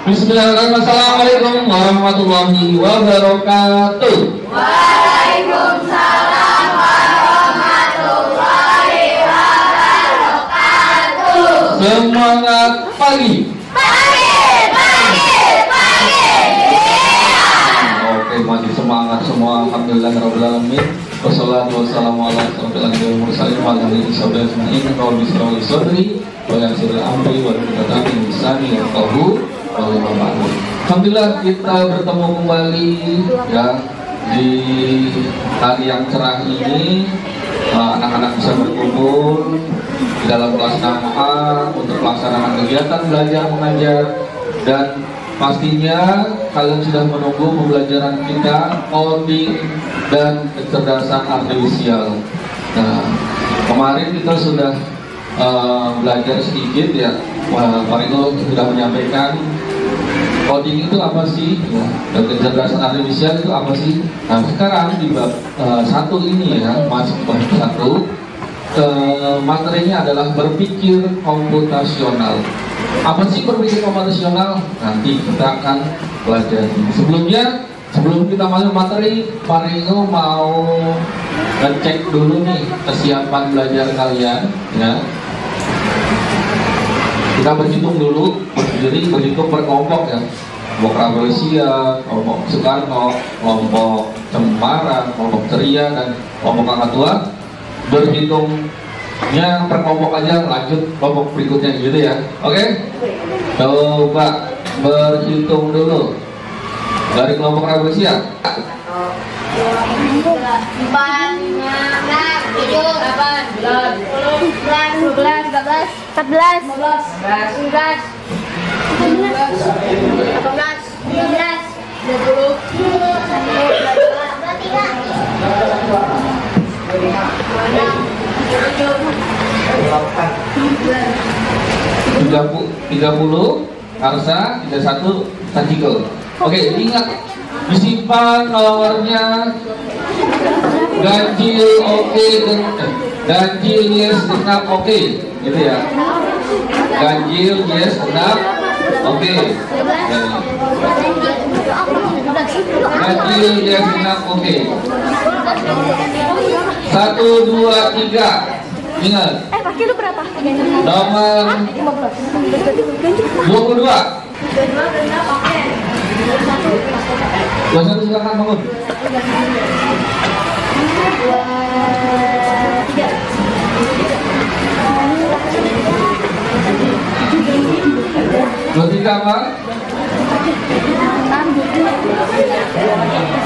Bismillahirrahmanirrahim. Assalamualaikum warahmatullahi wabarakatuh. Waalaikumsalam warahmatullahi wabarakatuh. Semangat pagi. Oke, masih semangat semua. Alhamdulillahirabbil alamin. Wassalatu wassalamu ala asyrofil anbiya'i wal mursalin wa ala alihi washabbihi ajma'in. Rabbi shrah li sadri wa yassir li amri wahlul 'uqdatam min lisani yafqahu qawli. Alhamdulillah kita bertemu kembali ya di hari yang cerah ini. Anak-anak bisa berkumpul di dalam kelas 6A untuk pelaksanaan kegiatan belajar mengajar, dan pastinya kalian sudah menunggu pembelajaran kita coding dan kecerdasan artifisial. Nah, kemarin kita sudah belajar sedikit ya. Pak Rino sudah menyampaikan coding itu apa sih ya, dan kecerdasan artifisial itu apa sih. Nah, sekarang di bab 1 ini ya, masuk bab 1, materinya adalah berpikir komputasional. Apa sih berpikir komputasional? Nanti kita akan pelajari. Sebelum kita masuk materi, Pak Rino mau ngecek dulu nih kesiapan belajar kalian ya. Kita berhitung dulu, jadi berhitung per kelompok ya. Kelompok Rafflesia, kelompok Soekarno, kelompok Cemara, kelompok Ceria, dan kelompok Angkat Tua. Berhitungnya per kelompok aja, lanjut kelompok berikutnya gitu ya. Oke? Coba berhitung dulu. Dari kelompok Rafflesia. 30, Arsa, 31, Tajiko. Oke, ingat disimpan nomornya. Ganjil oke, ganjil yes genap oke, gitu ya. Ganjil yes genap oke. Ganjil yes genap oke. 1, 2, 3. Ingat. Pakai lu berapa? Nomor 22. 21 silakan bangun. 23 apa?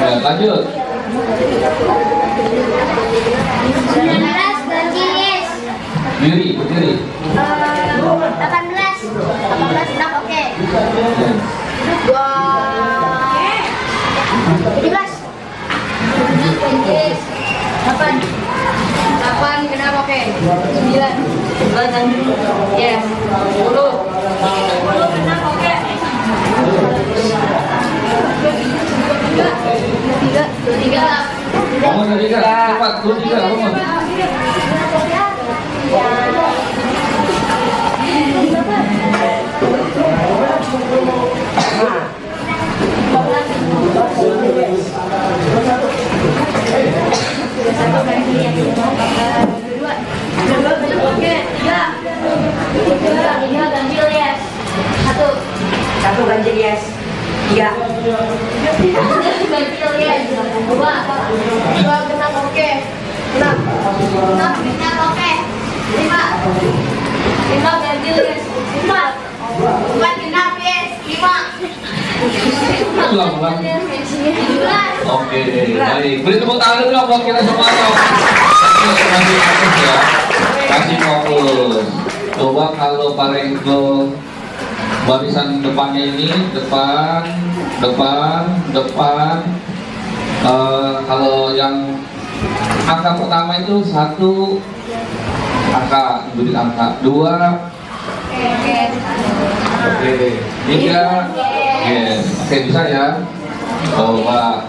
Ya, lanjut. 19 ganjil Berdiri. 18 genap oke. 8 genap oke. 9 yes. 10 genap oke. 23 Bangun 23, cepat 23 bangun. Satu ganjil yes. 3 ganjil yes. 2 genap oke. 6 genap oke. 5 ganjil yes. 4 genap yes. 5 Ulang. Oke, baik. Beri tepuk tangan dulu buat kita semuanya. Masih fokus ya. Masih fokus. Coba kalau Pak Renggo barisan depannya ini, depan. Kalau yang angka pertama itu 1 angka, beri angka 2. Oke, 3. Yes. Oke, bisa ya. Coba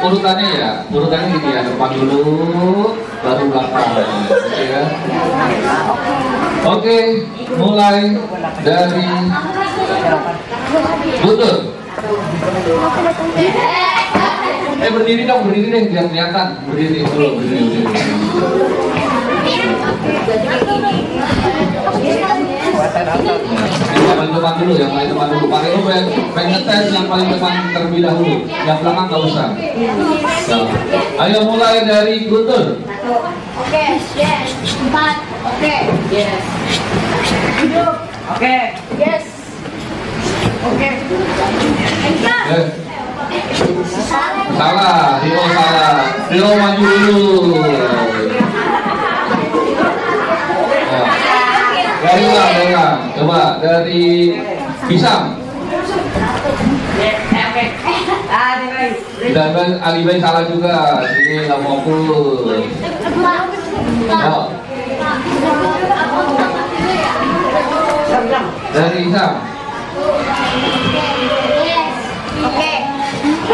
urutannya gitu ya, depan dulu baru belakang. Oke ya. Oke, mulai dari Berdiri dong, berdiri deh, biar kelihatan. Berdiri dulu, berdiri. Yang paling depan dulu, yang paling depan dulu. Paling lu pengen ngetes yang paling depan terlebih dahulu. Yang belakang nggak usah. Ayo mulai dari Guntur. Oke, yes. 4. Oke. Yes. Hidup. Oke. Yes. Oke. Enggak. Salah, Rio salah. Rio maju dulu. Dari ulang. Coba dari Pisang. Oke. Dan Alibai salah juga. Sini nggak fokus. Oh. Dari Isam. Oke.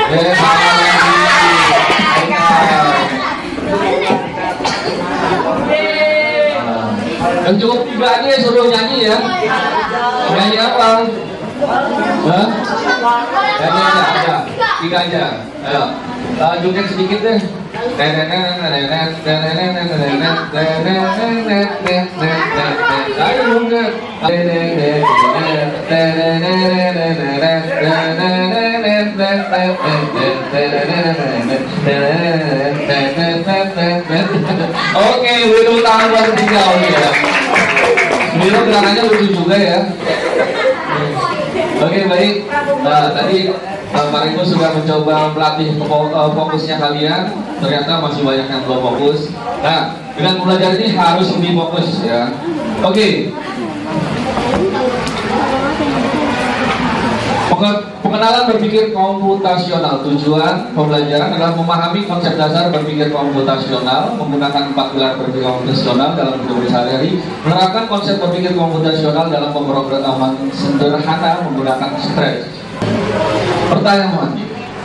Salah lagi. Yang cukup 3 aja suruh nyanyi ya. Nyanyi apa? Hah? Nyanyi aja. 3 aja. Ayo. Joget sedikit deh. Ayo joget. Oke, beri tangan buat ketiga ya. Milo gerakannya lucu juga ya. Oke, baik. Nah, tadi Pak Riko sudah mencoba melatih fokusnya kalian. Ternyata masih banyak yang belum fokus. Nah, dengan belajar ini harus lebih fokus ya. Oke. Pengenalan berpikir komputasional. Tujuan pembelajaran adalah memahami konsep dasar berpikir komputasional, menggunakan 4 pilar berpikir komputasional dalam hidup sehari-hari, menerapkan konsep berpikir komputasional dalam pemrograman sederhana menggunakan stres. Pertanyaan,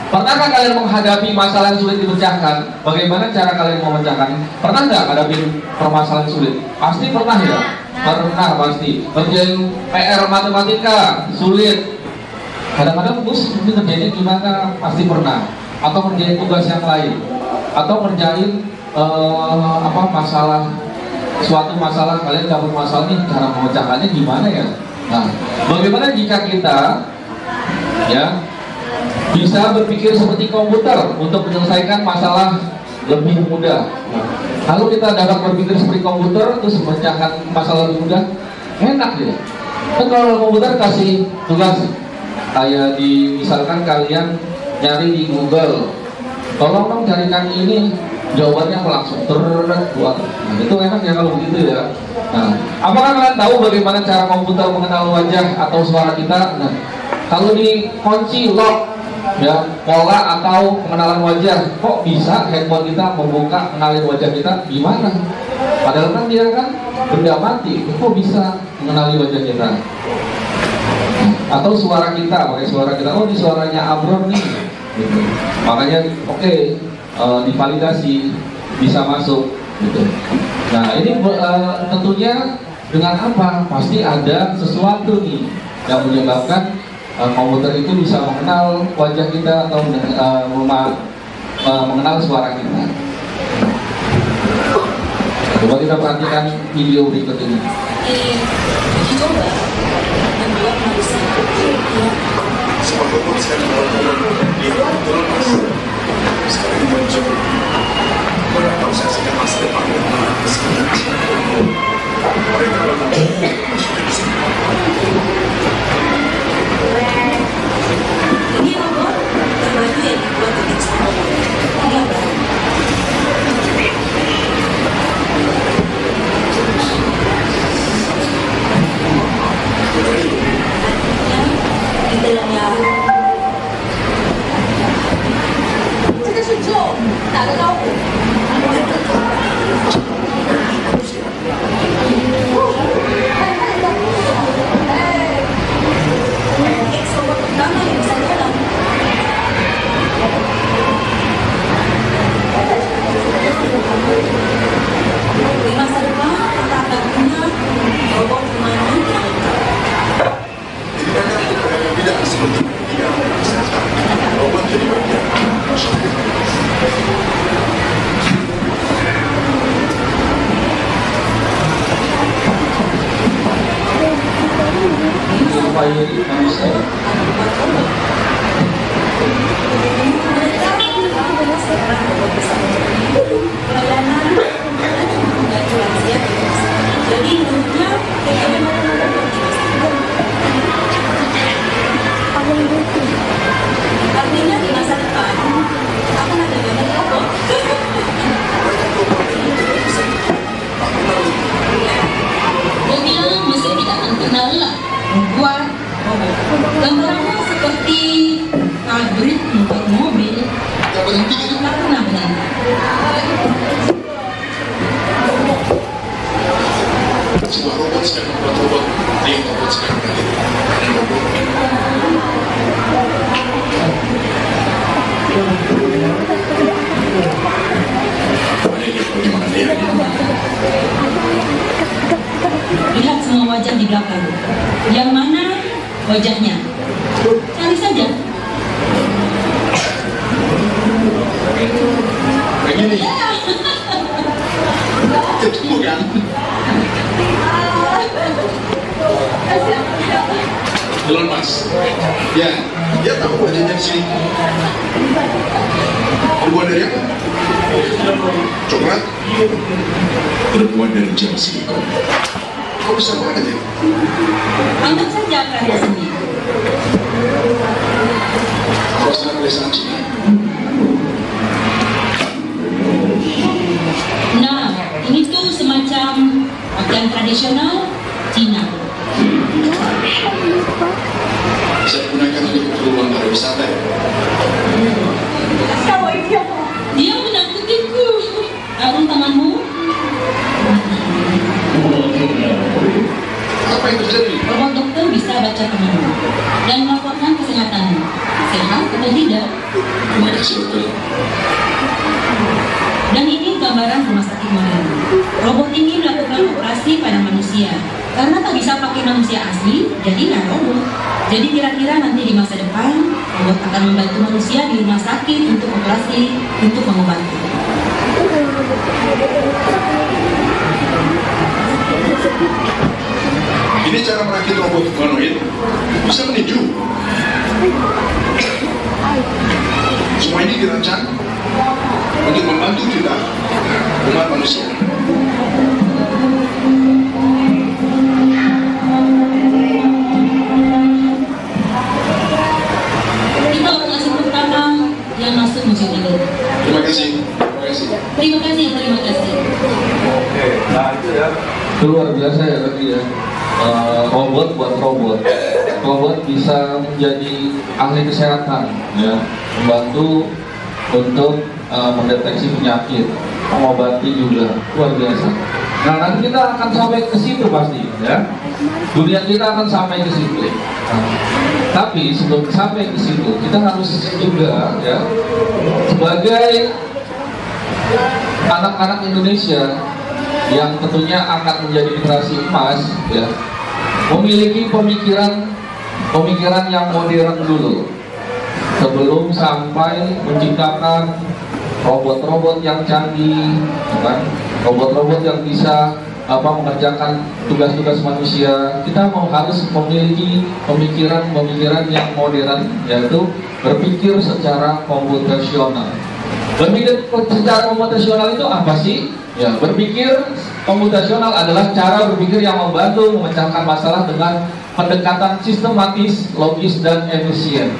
pernahkah kalian menghadapi masalah yang sulit dipecahkan? Bagaimana cara kalian memecahkan? Pernah nggak menghadapi permasalahan sulit? Pasti pernah ya? Pernah pasti. Kerjain PR matematika sulit. Kadang-kadang bos mungkin kerjanya gimana? Pasti pernah. Atau kerjain tugas yang lain. Atau kerjain suatu masalah, kalian dapat masalah nih, cara memecahkannya gimana ya? Nah, bagaimana jika kita ya bisa berpikir seperti komputer untuk menyelesaikan masalah lebih mudah? Nah, kalau kita dapat berpikir seperti komputer terus memecahkan masalah lebih mudah, enak ya. Kan kalau komputer kasih tugas kayak misalkan kalian nyari di Google, tolong dong carikan ini, jawabannya langsung buat. Nah, itu enak ya kalau begitu ya. Nah, apakah kalian tahu bagaimana cara komputer mengenal wajah atau suara kita? Nah, kalau dikunci lock ya, pola atau pengenalan wajah, kok bisa handphone kita membuka mengenali wajah kita? Gimana? Padahal kan dia kan benda mati, kok bisa mengenali wajah kita? Atau suara kita, pakai suara kita, oh ini suaranya Abron nih gitu. Makanya oke, divalidasi, bisa masuk gitu. Nah ini tentunya dengan apa? Pasti ada sesuatu nih yang menyebabkan komputer itu bisa mengenal wajah kita atau mengenal suara kita. Coba kita perhatikan video berikut ini. Coba membuat manusia sekarang muncul mengapresiasikan masa depan mereka ini robot terbaru yang dibuat dengan sangat gambar. Di dalamnya这个是做打个招呼。Extrovert pertama yang bisa jalan. Di masa depan kita akan punya robot humanoid yang tidak seperti tidak kesehatan robot menjadi bagian masyarakat. Supaya manusia jadi hidupnya artinya di masa depan akan ada banyak robot. Mobil mesin kita akan kenal lah, membuat gambarannya seperti pabrik membuat mobil. Tidak berhenti gitu. Nggak pernah berhenti. Sebuah robot sekarang membuat robot, dia robot sekarang ada robot. Mana dia bagaimana dia? Lihat semua wajah di belakang. Yang mana wajahnya? Cari saja. Begini. Ketemu kan? Elon Musk. Ya, dia tahu wajahnya di sini. Terbuat dari apa? Coklat. Terbuat dari gel silikon. Kok bisa banget ya? Anggap saja karya seni. Kalau saya tulisan Cina. Nah, ini tuh semacam pakaian tradisional Cina. Bisa digunakan untuk keperluan pariwisata ya? Dia menakutiku. Arung tanganmu. Apa yang terjadi? Robot dokter bisa baca tanganmu dan melaporkan kesehatanmu. Sehat atau tidak? Terima kasih dokter. Dan ini gambaran rumah sakit modern. Robot ini melakukan operasi pada manusia. Karena tak bisa pakai manusia asli, jadilah robot. Jadi kira-kira nanti di masa depan, robot akan membantu manusia di rumah sakit untuk operasi, untuk mengobati. Ini cara merakit robot humanoid bisa meninju. Semua ini dirancang untuk membantu kita, umat manusia. Kita orang asing pertama yang masuk museum ini. Terima kasih. Terima kasih. Terima kasih, terima kasih. Oke, nah itu ya. Itu luar biasa ya tadi ya. Robot buat robot. Robot bisa menjadi ahli kesehatan, ya, membantu untuk mendeteksi penyakit, mengobati juga, luar biasa. Nah nanti kita akan sampai ke situ pasti, ya. Dunia kita akan sampai ke situ. Nah, tapi sebelum sampai ke situ, kita harus juga, ya, sebagai anak-anak Indonesia yang tentunya akan menjadi generasi emas, ya, memiliki pemikiran yang modern dulu sebelum sampai menciptakan robot-robot yang canggih, kan? Robot-robot yang bisa mengerjakan tugas-tugas manusia. Kita harus memiliki pemikiran yang modern, yaitu berpikir secara komputasional. Berpikir secara komputasional itu apa sih? Ya, berpikir komputasional adalah cara berpikir yang membantu memecahkan masalah dengan pendekatan sistematis, logis, dan efisien.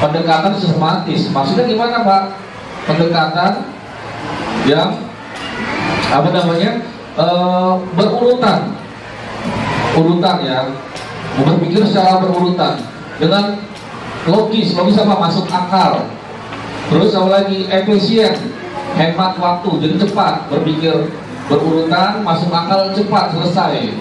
Pendekatan sistematis, maksudnya gimana, Pak? Pendekatan yang berurutan, ya, berpikir secara berurutan dengan logis apa? Masuk akal. Terus apa lagi? Efisien, hemat waktu, jadi cepat, berpikir berurutan, masuk akal, cepat, selesai.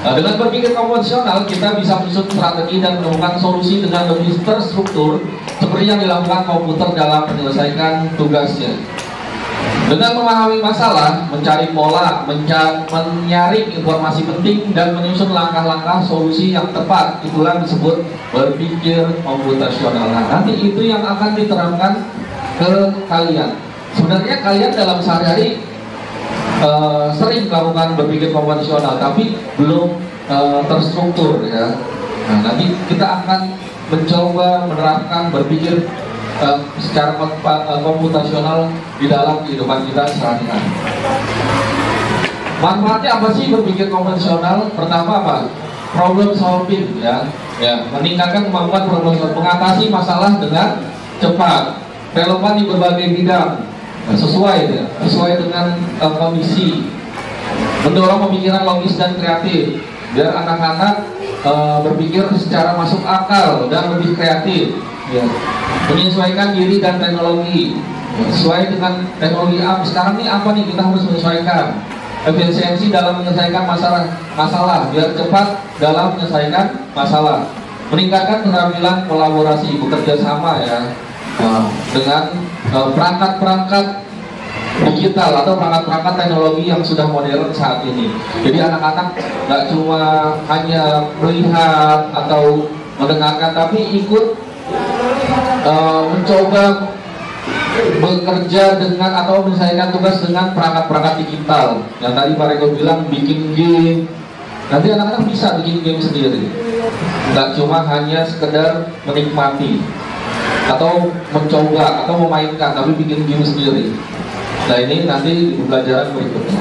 Nah, dengan berpikir konvensional kita bisa menyusun strategi dan menemukan solusi dengan lebih terstruktur seperti yang dilakukan komputer dalam menyelesaikan tugasnya. Dengan memahami masalah, mencari pola, menyaring informasi penting, dan menyusun langkah-langkah solusi yang tepat, itulah disebut berpikir komputasional. Nah, nanti itu yang akan diterapkan ke kalian. Sebenarnya kalian dalam sehari-hari sering melakukan berpikir komputasional, tapi belum terstruktur ya. Nah, nanti kita akan mencoba menerapkan berpikir secara komputasional di dalam kehidupan kita sehari-hari. Manfaatnya apa sih berpikir komputasional? Pertama apa? Problem solving ya, meningkatkan kemampuan problem solving, mengatasi masalah dengan cepat, relevan di berbagai bidang, sesuai dengan kondisi, mendorong pemikiran logis dan kreatif, biar anak-anak berpikir secara masuk akal dan lebih kreatif. Ya. Menyesuaikan diri dan teknologi, sesuai dengan teknologi sekarang ini apa nih kita harus menyesuaikan. Efisiensi dalam menyelesaikan masalah biar cepat dalam menyelesaikan masalah. Meningkatkan keterampilan kolaborasi, bekerja sama ya, dengan perangkat-perangkat digital atau perangkat-perangkat teknologi yang sudah modern saat ini. Jadi anak-anak nggak cuma hanya melihat atau mendengarkan, tapi ikut mencoba bekerja dengan atau menyelesaikan tugas dengan perangkat-perangkat digital. Yang tadi Pak Rego bilang bikin game, nanti anak-anak bisa bikin game sendiri, nggak cuma hanya sekedar menikmati atau mencoba atau memainkan, tapi bikin game sendiri. Nah, ini nanti di pelajaran berikutnya.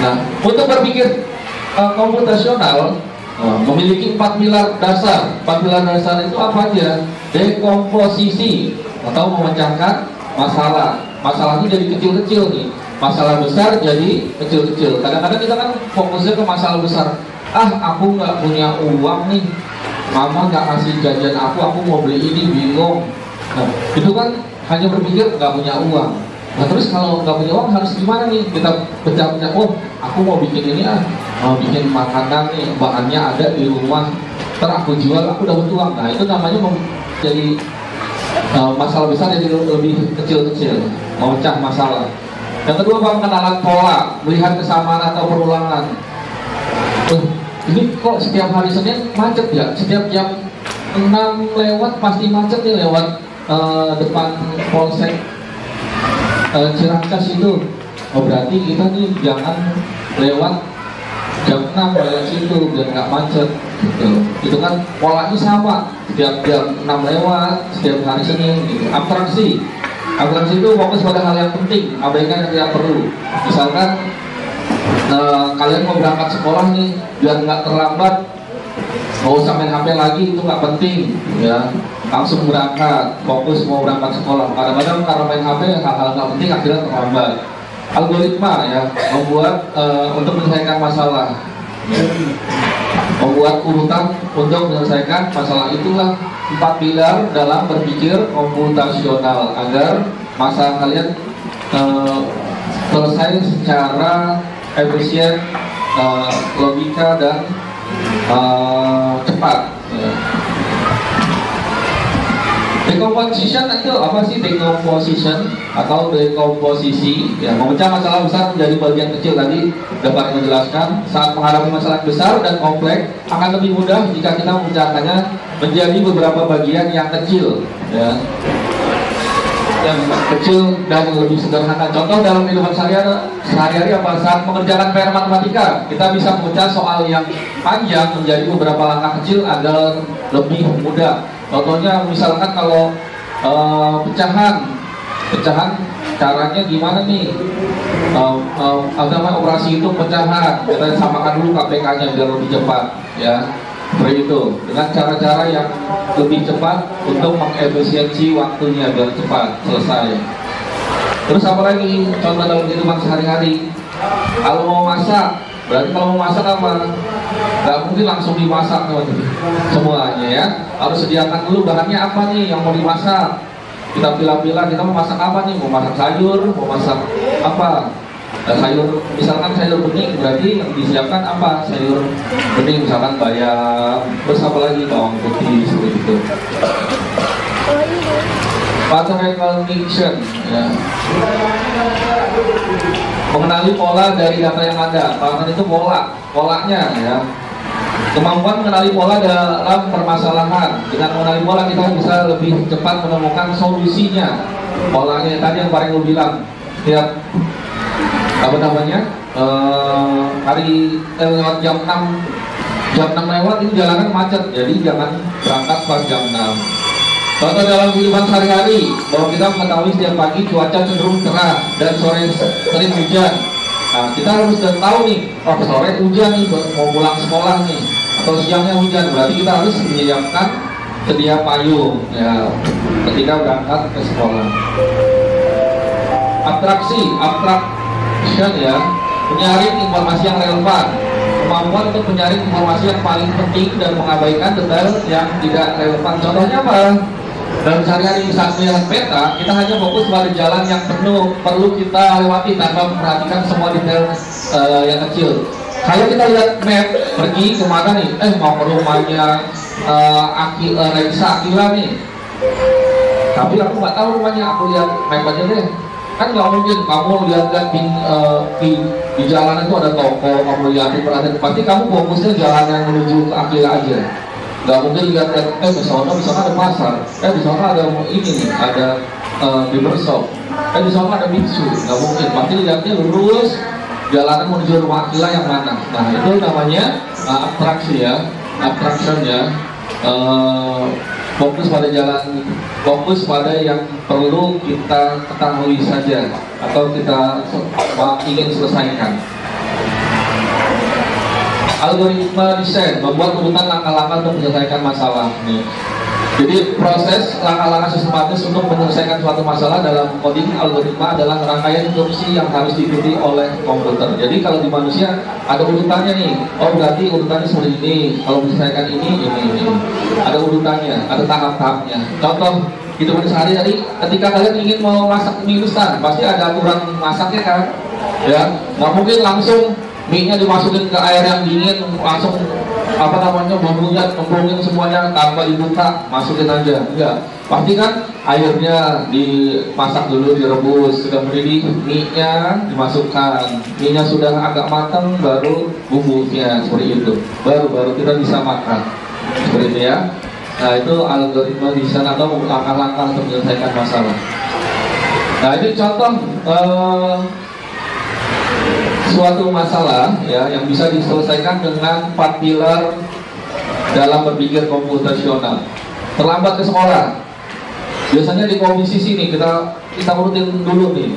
Nah, untuk berpikir komputasional memiliki 4 pilar dasar. 4 pilar dasar itu apa aja? Dekomposisi atau memecahkan masalah. Masalahnya jadi kecil-kecil nih. Masalah besar jadi kecil-kecil. Kadang-kadang kita kan fokusnya ke masalah besar. Aku nggak punya uang nih. Mama nggak kasih jajan aku mau beli ini, bingung. Nah, itu kan hanya berpikir nggak punya uang. Nah, terus kalau nggak punya uang harus gimana nih? Kita pecah-pecah. Aku mau bikin ini mau bikin makanan nih, bahannya ada di rumah, ntar aku jual, aku dapat uang. Nah, itu namanya jadi masalah besar jadi lebih kecil-kecil, memecah masalah. Yang kedua, pengenalan pola, melihat kesamaan atau perulangan. Ini kok setiap hari Senin macet ya? Setiap jam 6 lewat pasti macet nih lewat depan Polsek Ciracas itu. Berarti kita nih jangan lewat jam 6 lewat situ biar nggak macet gitu. Itu kan polanya sama, setiap jam 6 lewat setiap hari Senin gitu. Abstraksi itu fokus pada hal yang penting, abaikan yang tidak perlu. Misalkan kalian mau berangkat sekolah nih, biar nggak terlambat, nggak usah main HP lagi, itu nggak penting ya, langsung berangkat, fokus mau berangkat sekolah. Kadang-kadang karena main HP hal-hal nggak penting akhirnya terlambat. Algoritma ya, membuat untuk menyelesaikan masalah, membuat urutan untuk menyelesaikan masalah. Itulah 4 pilar dalam berpikir komputasional agar masalah kalian selesai secara efisien, logika dan cepat ya. Decomposition itu apa sih? Decomposition atau dekomposisi ya, memecah masalah besar menjadi bagian kecil. Tadi dapat menjelaskan saat menghadapi masalah besar dan kompleks akan lebih mudah jika kita memecahkannya menjadi beberapa bagian yang kecil ya, yang kecil dan lebih sederhana. Contoh dalam kehidupan sehari-hari apa? Saat mengerjakan PR matematika, kita bisa memecah soal yang panjang menjadi beberapa langkah kecil agar lebih mudah. Contohnya misalkan kalau pecahan caranya gimana nih? Operasi itu pecahan, kita samakan dulu KPK-nya biar lebih cepat ya. Seperti itu, dengan cara-cara yang lebih cepat untuk mengefisiensi waktunya biar cepat selesai. Terus apa lagi contoh dalam kehidupan sehari-hari? Kalau mau masak, berarti kalau mau masak apa? Gak mungkin langsung dimasak semuanya ya. Harus sediakan dulu bahannya apa nih yang mau dimasak. Kita pilih-pilih, kita mau masak apa nih? Mau masak sayur, mau masak apa? Sayur, misalkan sayur bening, berarti yang disiapkan apa? Sayur bening, misalkan bayam, terus apa lagi? Bawang putih, seperti itu. Pattern recognition ya. Mengenali pola dari data yang ada. Pattern itu polanya ya. Kemampuan mengenali pola dalam permasalahan. Dengan mengenali pola kita bisa lebih cepat menemukan solusinya. Polanya tadi yang paling lu bilang, setiap apa namanya lewat jam 6 lewat ini jalanan macet, jadi jangan berangkat pas jam 6. Contoh dalam kehidupan sehari-hari, bahwa kita mengetahui setiap pagi cuaca cenderung cerah dan sore sering hujan. Nah, kita harus tahu nih, oh sore hujan nih, mau pulang sekolah nih, atau siangnya hujan, berarti kita harus menyiapkan sedia payung ya ketika berangkat ke sekolah. Abstraction ya, menyaring informasi yang relevan. Kemampuan untuk menyaring informasi yang paling penting dan mengabaikan detail yang tidak relevan. Contohnya apa? Dalam sehari-hari saat melihat peta, kita hanya fokus pada jalan yang perlu kita lewati tanpa memperhatikan semua detail yang kecil. Kalau kita lihat map, pergi kemana nih? Mau ke rumahnya Raisa Akila nih. Tapi aku nggak tahu rumahnya, aku lihat map aja deh. Kan nggak mungkin kamu lihat di jalan itu ada toko, kamu lihat pasti kamu fokusnya jalan yang menuju ke Akila aja. Nggak mungkin lihat di sana ada pasar, di sana ada ini nih, ada barbershop, di sana ada biksu. Nggak mungkin, pasti lihatnya lurus jalanan menuju rumah Akila yang mana. Nah itu namanya abstraksi ya, abstraction ya. Fokus pada yang perlu kita ketahui saja atau kita ingin selesaikan. Algoritma desain membuat urutan langkah-langkah untuk menyelesaikan masalah nih. Jadi proses langkah-langkah sistematis untuk menyelesaikan suatu masalah dalam coding algoritma adalah rangkaian instruksi yang harus diikuti oleh komputer. Jadi kalau di manusia ada urutannya nih, oh berarti urutannya seperti ini, kalau menyelesaikan ini. Ada urutannya, ada tahap-tahapnya. Contoh hidupan sehari-hari, ketika kalian ingin mau masak mie instan, pasti ada aturan masaknya kan? Ya, nggak mungkin langsung mie-nya dimasukin ke air yang dingin, langsung bumbunya kembungin semuanya tanpa dibuka, masukin aja. Enggak, pasti kan airnya dimasak dulu, direbus, sudah mendidih, mie-nya dimasukkan, mie-nya sudah agak matang, baru bumbunya seperti itu, baru kita bisa makan seperti itu ya. Nah itu algoritma desain atau langkah-langkah untuk menyelesaikan masalah. Nah ini contoh suatu masalah ya yang bisa diselesaikan dengan 4 pilar dalam berpikir komputasional. Terlambat ke sekolah, biasanya di komisi sini kita urutin dulu nih.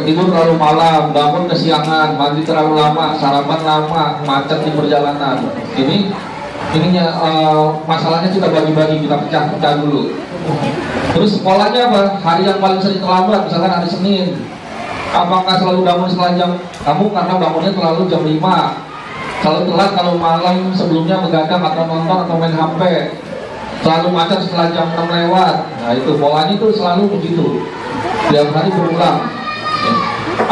Tidur terlalu malam, bangun kesiangan, mandi terlalu lama, sarapan lama, macet di perjalanan. Masalahnya kita bagi-bagi, kita pecah-pecah dulu. Terus sekolahnya apa? Hari yang paling sering terlambat, misalkan hari Senin. Apakah selalu bangun setelah jam kamu karena bangunnya terlalu jam 5? Selalu telat kalau malam sebelumnya begadang atau nonton atau main HP. Selalu macet setelah jam 6 lewat. Nah itu polanya itu selalu begitu. Tiap hari berulang.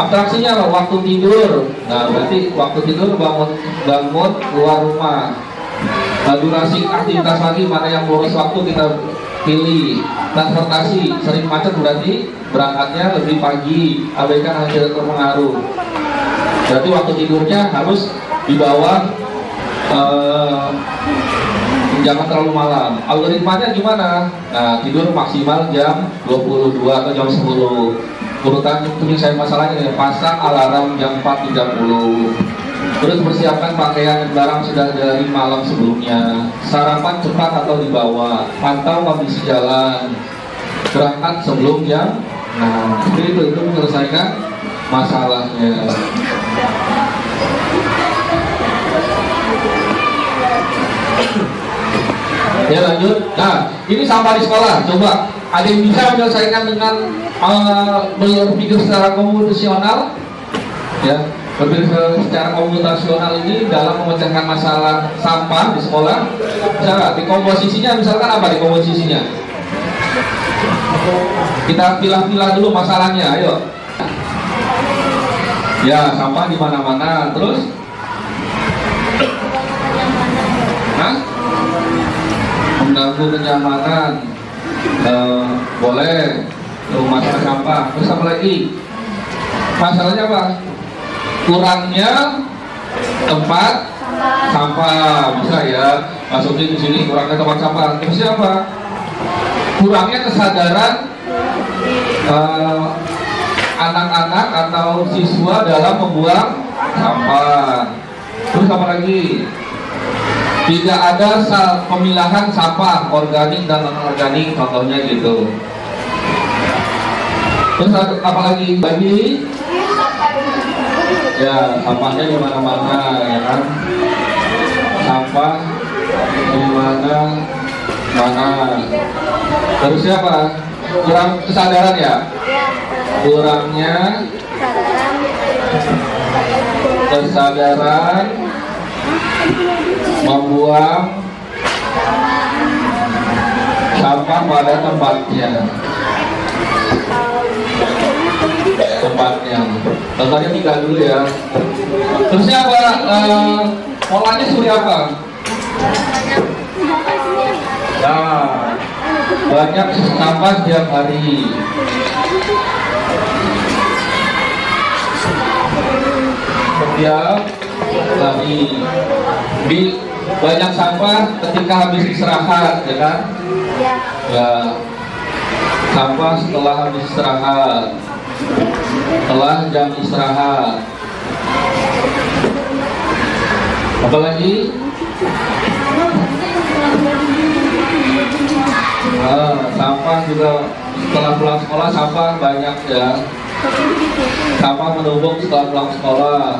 Abstraksinya apa? Waktu tidur. Nah berarti waktu tidur bangun keluar rumah. Nah, durasi aktivitas pagi mana yang boros waktu kita pilih. Transportasi sering macet berarti berangkatnya lebih pagi, abaikan hasil terpengaruh. Berarti waktu tidurnya harus di bawah jangan terlalu malam. Algoritmanya gimana? Nah tidur maksimal jam 22 atau jam 10. Urutan penyelesaian masalahnya pasang alarm jam 4.30. Terus persiapkan pakaian dan barang sudah dari malam sebelumnya. Sarapan cepat atau dibawa. Pantau kondisi jalan. Berangkat sebelum jam. Nah, itu menyelesaikan masalahnya. Ya lanjut. Nah, ini sampah di sekolah. Coba ada yang bisa menyelesaikan dengan berpikir secara komputasional? Ya. Berpikir secara komputasional ini dalam memecahkan masalah sampah di sekolah. Misalkan di komposisinya, misalkan apa di komposisinya? Kita pilah-pilah dulu masalahnya, ayo. Ya, sampah di mana-mana. Terus? Mengganggu kenyamanan. Boleh. Masalah sampah. Terus apa lagi? Masalahnya apa? Kurangnya tempat sampah, bisa ya masukin di sini kurangnya tempat sampah. Terusnya apa? Kurangnya kesadaran anak-anak atau siswa dalam membuang sampah. Terus apa lagi? Tidak ada pemilahan sampah organik dan non-organik, contohnya gitu. Terus apa lagi? Bagi ya sampahnya di mana-mana ya kan, sampah di mana-mana. Terus siapa? Kurang kesadaran ya? Kurangnya kesadaran membuang sampah pada tempatnya. Contohnya 3 dulu ya. Terusnya apa? Polanya seperti apa? Nah, banyak sampah setiap hari. Setiap hari. Di banyak sampah ketika habis istirahat, ya kan? Ya. Sampah setelah habis istirahat, setelah jam istirahat. Apalagi sampah juga setelah pulang sekolah, sampah banyak ya. Sampah menumpuk setelah pulang sekolah.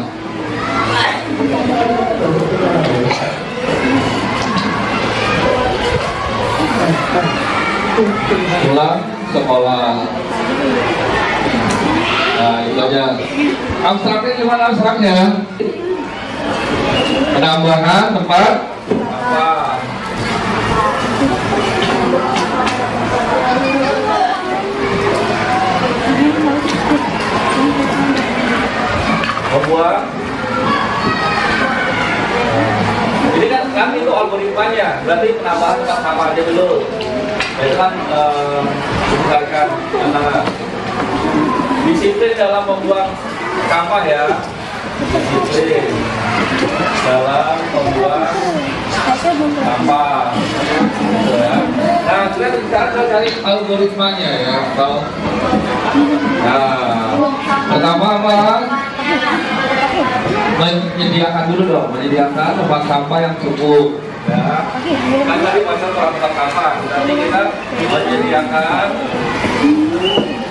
Pulang sekolah. Nah itu aja. Abstraknya gimana abstraknya? Penambahan tempat sampah. Membuang. Jadi kan itu algoritmanya, berarti penambahan tempat sampah aja dulu. Itu kan misalkan disiplin dalam membuang sampah ya, disiplin dalam membuang sampah ya. Nah kita cari algoritmanya ya, atau pertama apa? Menyediakan dulu dong, menyediakan tempat sampah yang cukup ya. Kan tadi pasal tempat sampah, nanti kita menyediakan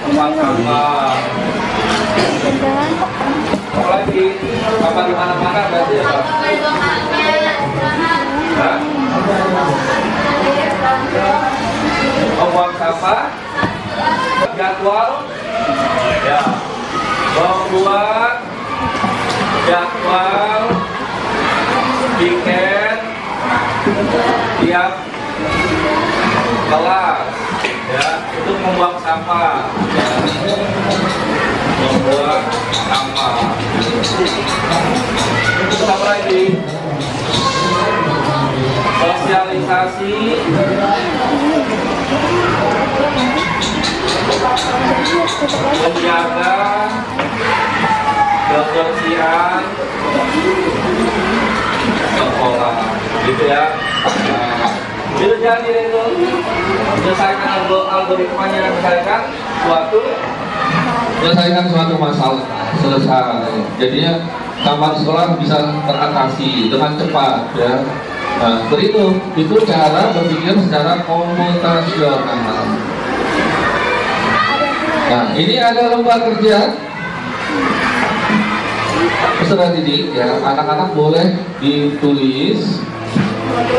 tempat sampah. Apalagi sampah di mana-mana berarti apa? Membuang sampah, jadwal ya, membuat jadwal tiket tiap kelas ya, itu membuang sampah ya. Membuang sampah. Terus apa lagi? Sosialisasi menjaga kebersihan sekolah gitu ya. Itu jadi itu menyelesaikan algoritmanya, menyelesaikan suatu masalah, selesai. Jadinya sampah sekolah bisa teratasi dengan cepat ya. Nah, seperti itu cara berpikir secara komputasional. Nah, ini ada lembar kerja peserta didik ya, anak-anak boleh ditulis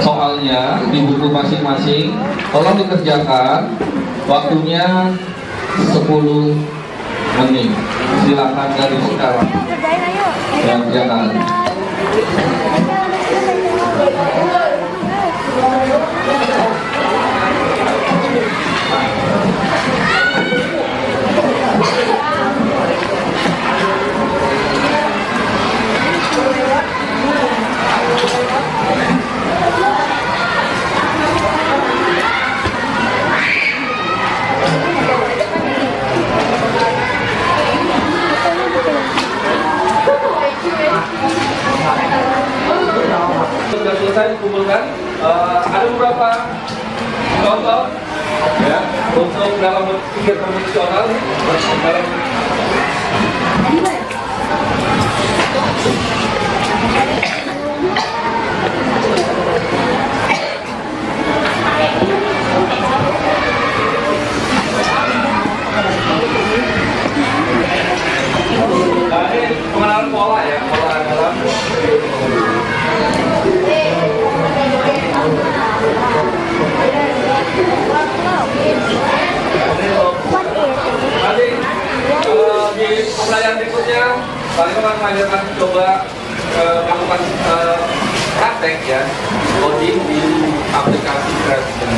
soalnya di buku masing-masing, tolong dikerjakan, waktunya 10 menit. Silakan dari sekarang ya, kerjakan. Ada beberapa contoh ya untuk dalam berpikir konvensional dalam ini pengenalan pola ya, pola dalam nanti di pembelajaran berikutnya paling akan coba melakukan praktek ya coding di aplikasi Kreatif.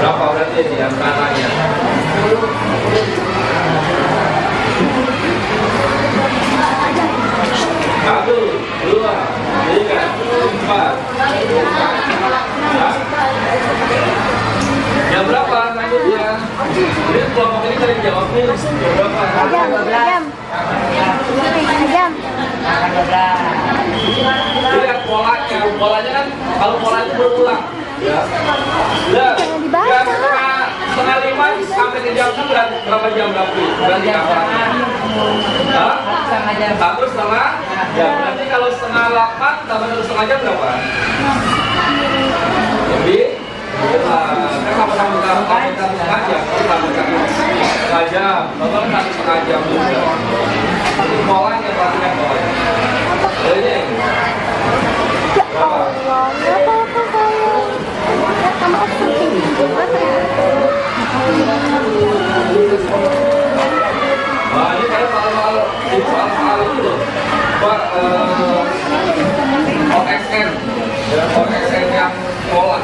Berapa berarti di antaranya? 1, 2, 3, 4. Jam berapa lanjutnya? Ini kelompok ini kalian jawab nih. Berapa? Jam. Lihat polanya. Polanya kan kalau pola itu berulang. Ya. Lihat. Jam setengah 5 sampai ke jam 9 berapa jam berarti? Berarti apa? Hah? 1,5 jam. Berarti kalau setengah 8 tambah 1,5 jam berapa? Lebih? Kan sama-sama setengah jam. Setengah jam. Bapak kan 1,5 jam juga. Ini polanya, perhatikan polanya. Ini. Berapa? Wah, ini kan soal-soal itu loh. Pak, OXN, ya, OXN yang pola.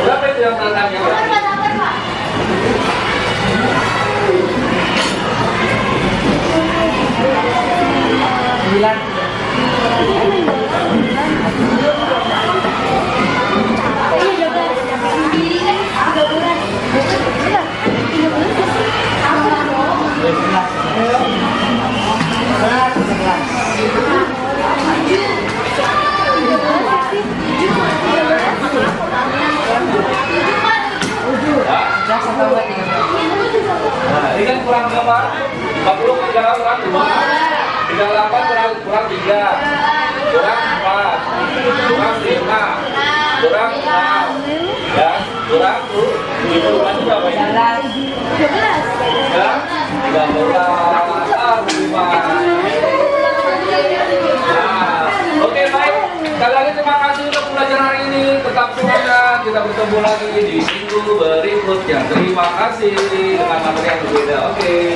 Berapa itu yang tanya? kurang berapa? 50 kurang 2. 38 kurang 3. Kurang 4. Kurang 5. Kurang 6. Ya, kurang 7. Kurang berapa ini? 13. Ya, 13. Nah, oke baik. Sekali lagi terima kasih untuk pelajaran hari ini. Tetap semangat. Kita bertemu lagi di minggu berikutnya. Terima kasih dengan materi yang berbeda. Oke.